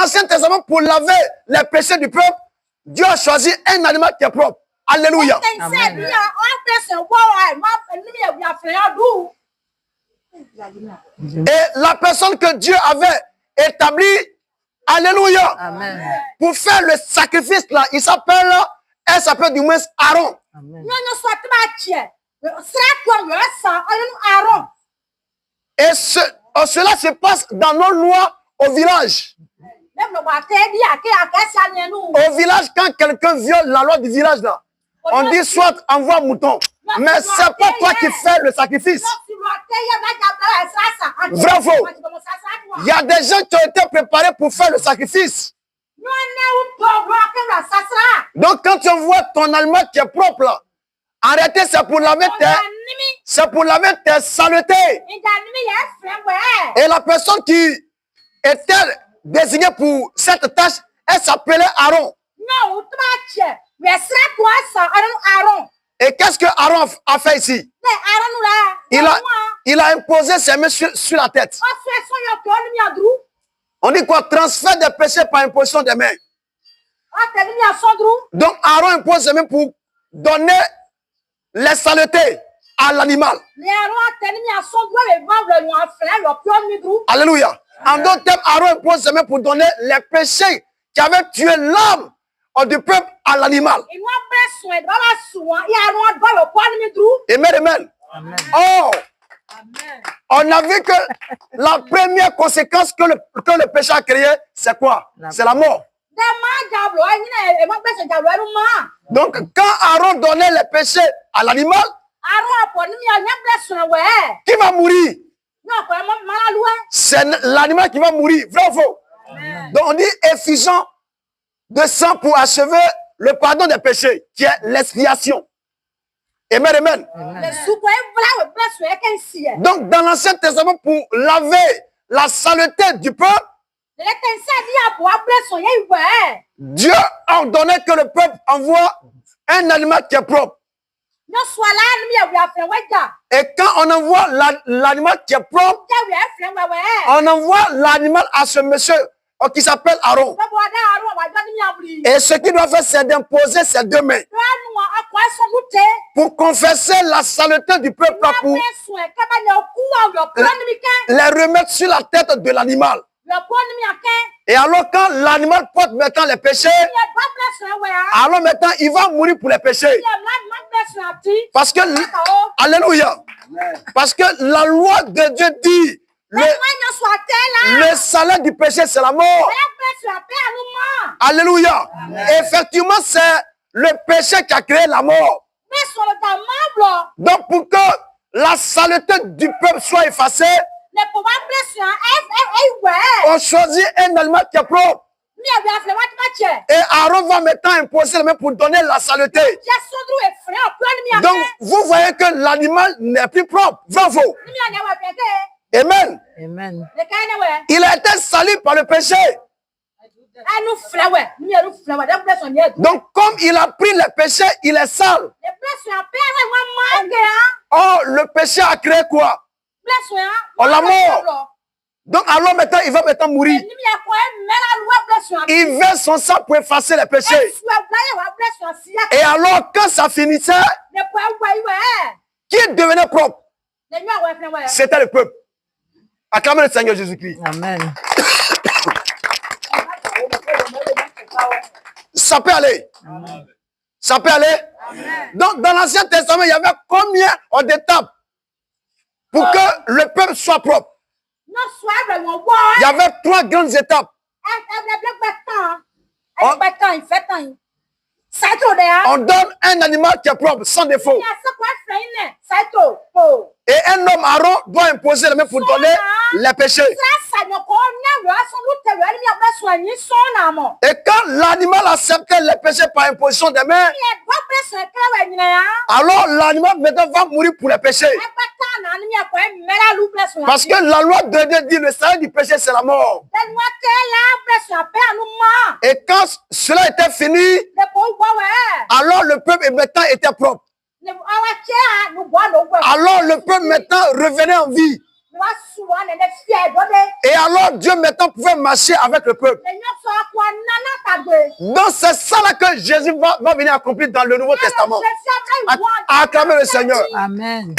l'Ancien Testament, pour laver les péchés du peuple, Dieu a choisi un animal qui est propre. Alléluia. Amen. Et la personne que Dieu avait établie, alléluia, Amen. pour faire le sacrifice là, elle s'appelle du moins Aaron. Amen. Et cela se passe dans nos lois au village. Au village, quand quelqu'un viole la loi du village là, on dit soit envoie mouton. Mais c'est pas toi qui fais le sacrifice. Vrai ou faux? Il y a des gens qui ont été préparés pour faire le sacrifice. Donc quand tu vois ton animal qui est propre là, arrêtez, c'est pour laver tes saletés. Et la personne qui était désignée pour cette tâche, elle s'appelait Aaron. Et qu'est-ce que Aaron a fait ici? Il a imposé ses mains sur la tête. On dit quoi? Transfert des péchés par imposition des mains. Donc Aaron impose ses mains pour donner les saletés à l'animal. Alléluia. En d'autres termes, Aaron impose ses mains pour donner les péchés qui avaient tué l'âme du peuple à l'animal. Amen, amen. Oh, on a vu que la première conséquence que le péché a créé, c'est quoi? C'est la mort. Donc, quand Aaron donnait les péchés à l'animal, qui va mourir? C'est l'animal qui va mourir. Vrai ou faux? Donc, on dit effusion de sang pour achever le pardon des péchés, qui est l'expiation. Amen, amen. Donc, dans l'Ancien Testament, pour laver la saleté du peuple, Dieu a ordonné que le peuple envoie un animal qui est propre. Et quand on envoie l'animal qui est propre, on envoie l'animal à ce monsieur qui s'appelle Aaron. Et ce qu'il doit faire, c'est d'imposer ses deux mains pour confesser la saleté du peuple, pour les remettre sur la tête de l'animal. Et alors quand l'animal porte maintenant les péchés, alors maintenant il va mourir pour les péchés. Parce que, alléluia, parce que la loi de Dieu dit, le salaire du péché c'est la mort. Alléluia. Effectivement, c'est le péché qui a créé la mort. Donc pour que la saleté du peuple soit effacée, on choisit un animal qui est propre. Et Aaron va maintenant imposer les mains pour donner la saleté. Donc vous voyez que l'animal n'est plus propre. Vrai ou faux? Amen. Amen. Il a été sali par le péché. Donc comme il a pris le péché, il est sale. Oh, le péché a créé quoi? Oh, la mort. Donc alors maintenant, il va maintenant mourir. Il verse son sang pour effacer les péchés. Et alors quand ça finissait, qui devenait propre? C'était le peuple. Acclamez le Seigneur Jésus-Christ. Amen. Ça peut aller. Amen. Ça peut aller. Amen. Donc dans l'Ancien Testament, il y avait combien d'étapes pour que le peuple soit propre? Il y avait 3 grandes étapes. On donne un animal qui est propre, sans défaut. Et un homme, Aaron, doit imposer les mains pour donner les péchés. Et quand l'animal acceptait les péchés par imposition des mains, alors l'animal maintenant va mourir pour les péchés. Parce que la loi de Dieu dit le salaire du péché, c'est la mort. Et quand cela était fini, alors le peuple maintenant était propre. Alors le peuple maintenant revenait en vie. Et alors Dieu maintenant pouvait marcher avec le peuple. Donc c'est ça là que Jésus va venir accomplir dans le Nouveau Testament. Acclamez le Seigneur. Amen.